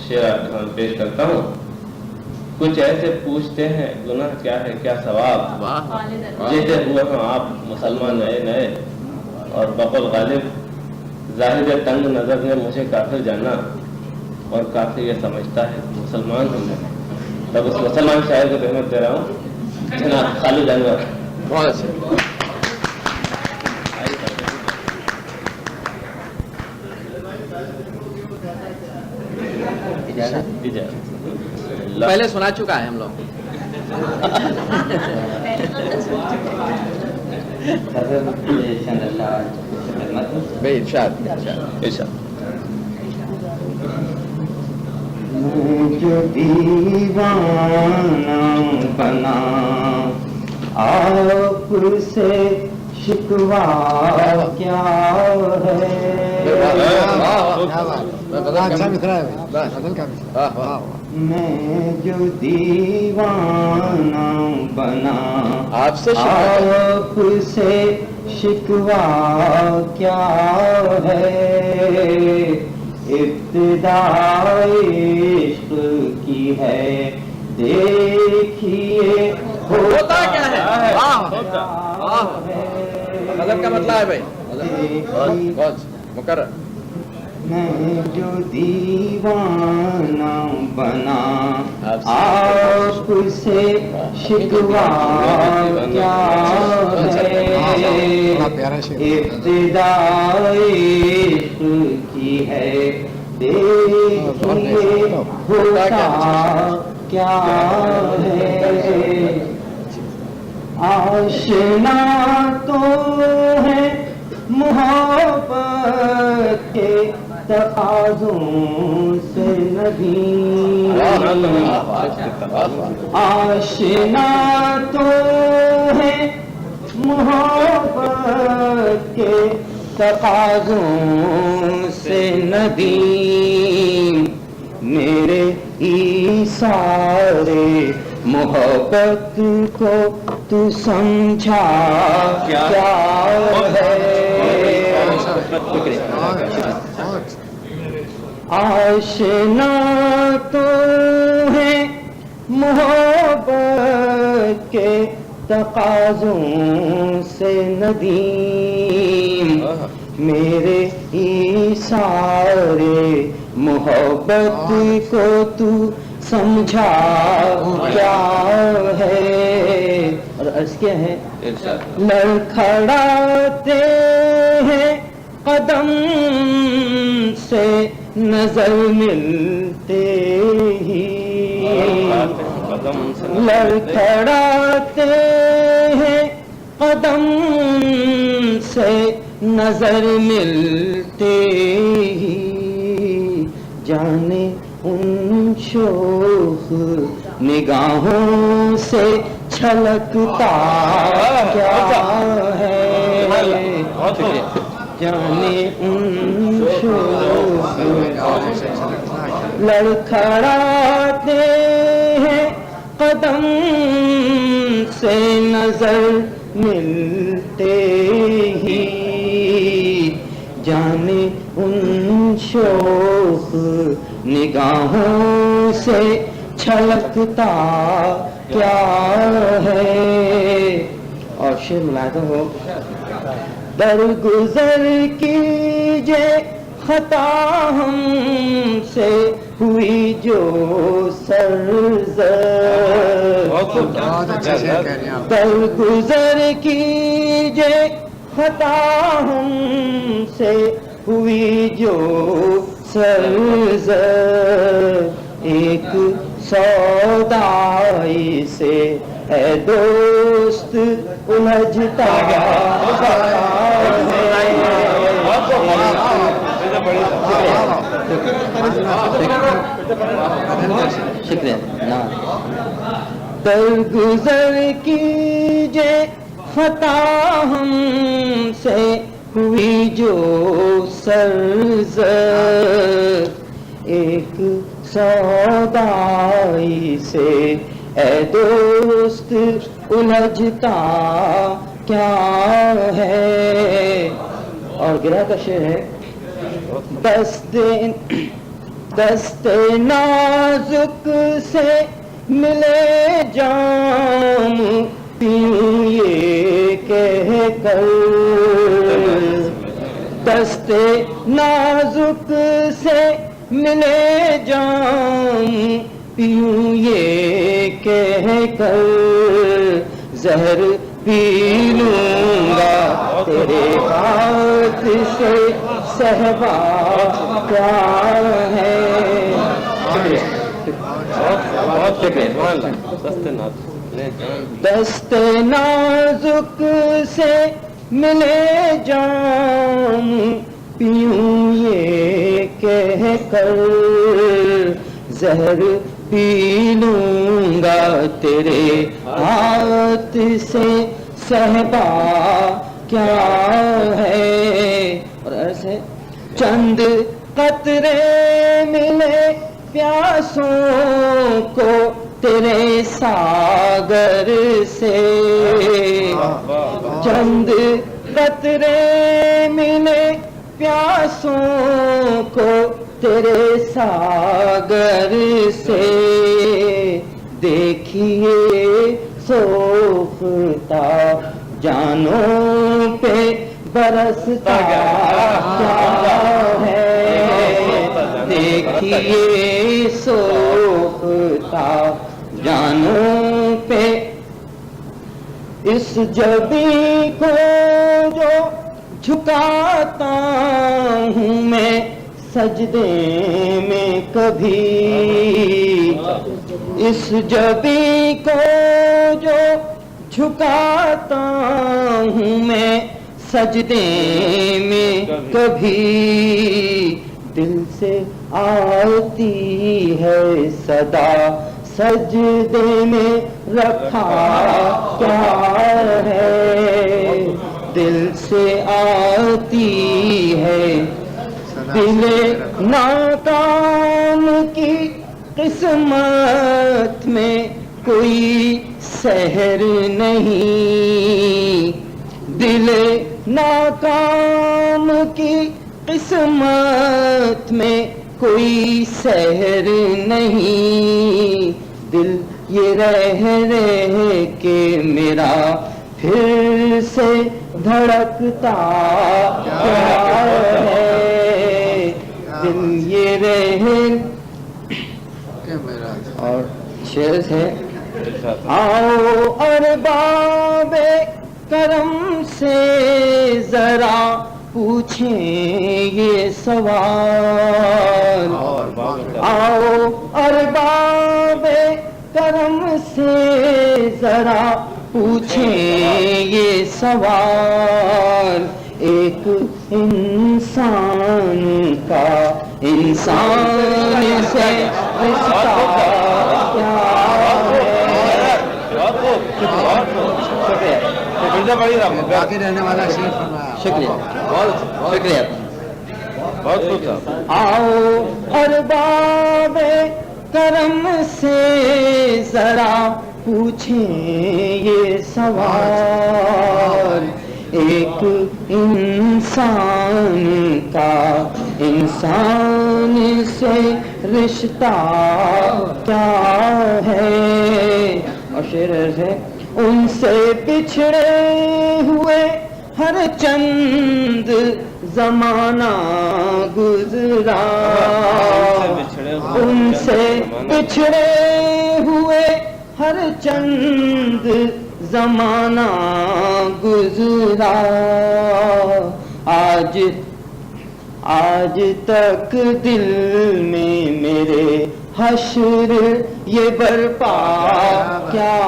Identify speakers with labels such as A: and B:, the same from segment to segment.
A: شعر پیش کرتا ہوں. کچھ ایسے پوچھتے ہیں گناہ کیا ہے کیا ثواب، جیسے ہوئے ہوں آپ مسلمان نئے نئے، اور بقول غالب ظاہر تنگ نظر نے مجھے کافر جانا، اور کافر یہ سمجھتا ہے مسلمان ہوں میں. تب اس مسلمان شاعر کو تہمت دے رہا ہوں جناب خالد انور.
B: بہت اچھا. پہلے سنا چکا ہے ہم لوگ. بھائی ارشاد.
C: جو دیوانہ بنا آپ سے شکوا کیا ہے. میں جو دیوانہ بنا آپ سے شکوا کیا ہے. ابتدا عشق کی ہے دیکھیے
B: ہوتا کیا ہے. غزل کا مطلب ہے بھائی بہت مقرر.
C: میں جو دیوانہ بنا آپ سے شکوا کیا ہے. ابتدا عشق کی ہے دیکھیے ہوتا کیا ہے. آشنا تو ہے محبت کے تقاضوں سے نہیں. آشنا تو ہے محبت کے تقاضوں سے نہیں. میرے ایثارے محبت کو تو سمجھا کیا ہے. آشنا تو ہے محبت کے تقاضوں سے ندیم. میرے ایثارے محبت کو تو سمجھا کیا ہے. اور عرض کیا ہے لڑکھڑاتے ہیں قدم سے نظر ملتے ہی. لڑکھڑاتے ہیں قدم سے نظر ملتے ہی. جانے ان شوخ نگاہوں سے چھلکتا کیا ہے. جانے ان شوخ لڑکھڑاتے ہیں قدم سے نظر ملتے ہی. جانے ان شوخ نگاہوں سے چھلکتا کیا ہے. اور شعر ملاحظہ ہو درگزر کیجے خطا ہم سے ہوئی جو سرزد. درگزر کیجے خطا ہم سے ہوئی جو سرزد. ایک سودائی سے اے دوست الجھتا شکریہ. درگزر کیجے خطا ہم سے ہوئی جو سرزد. ایک سودائی سے اے دوست الجھتا کیا ہے. اور گرا کا شعر ہے دست نازک سے ملے جام پیوں یہ کہہ کر، دست نازک سے ملے جام پیوں یہ کہہ کر، زہر پی لوں گا تیرے ہاتھ سے صحبا کیا ہے۔
A: بہت شکریہ۔
C: دست نازک سے ملے جام پیوں یہ کہہ کر، زہر پی لوں گا تیرے ہاتھ سے صحبا کیا ہے۔ اور ایسے چند قطرے ملے پیاسوں کو تیرے ساگر سے، چند قطرے ملے پیاسوں کو تیرے ساگر سے، دیکھیے سوختہ جانوں پہ برستا کیا ہے، دیکھیے سوختہ جانوں پہ اس جبیں کو جو جھکاتا ہوں میں سجدے میں کبھی، اس جبیں کو جو جھکاتا ہوں میں سجدے میں کبھی، دل سے آتی ہے صدا سجدے میں رکھا کیا ہے، دل سے آتی ہے، دل ناکام کی قسمت میں کوئی سحر نہیں، دل ناکام کی قسمت میں کوئی سحر نہیں، دل یہ رہ کے میرا پھر سے دھڑکتا کیا ہے، دل یہ رہ۔ اور شعر ہے، آؤ ارباب کرم سے ذرا پوچھیں یہ سوال، آؤ ارباب کرم سے ذرا پوچھیں یہ سوال، ایک انسان کا انسان سے رشتہ کیا ہے۔
B: باقی رہنے والا
C: شکریہ، شکریہ۔
A: بہت خوب صاحب۔
C: آؤ ارباب کرم سے ذرا پوچھیں یہ سوال، ایک انسان کا انسان سے رشتہ کیا ہے۔ اور شعر ہے، ان سے بچھڑے ہوئے ہر چند زمانہ گزرا، ان سے بچھڑے ہوئے ہر چند زمانہ گزرا، آج تک دل میں میرے حشر یہ برپا کیا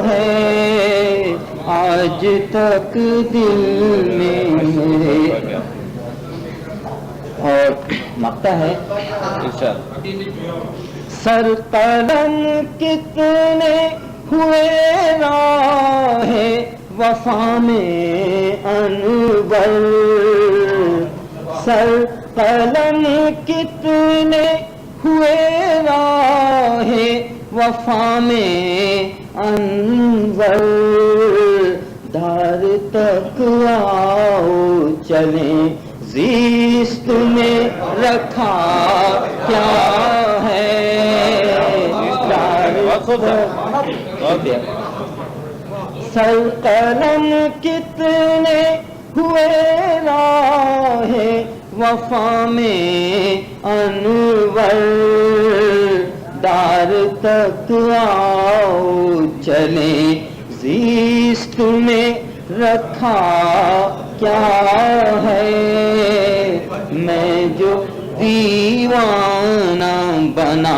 C: ہے، آج تک دل میں میرے۔ اور مقطع ہے، سر قلم کتنے ہوئے راہ وفا میں انور، سر قلم کتنے ہوئے راہ وفا میں انور، دار تک آؤ چلیں زیست میں رکھا کیا ہے سر قلم کتنے ہوئے راہ وفا میں انور دار تک آؤ چلیں زیست میں رکھا کیا ہے میں جو دیوانہ بنا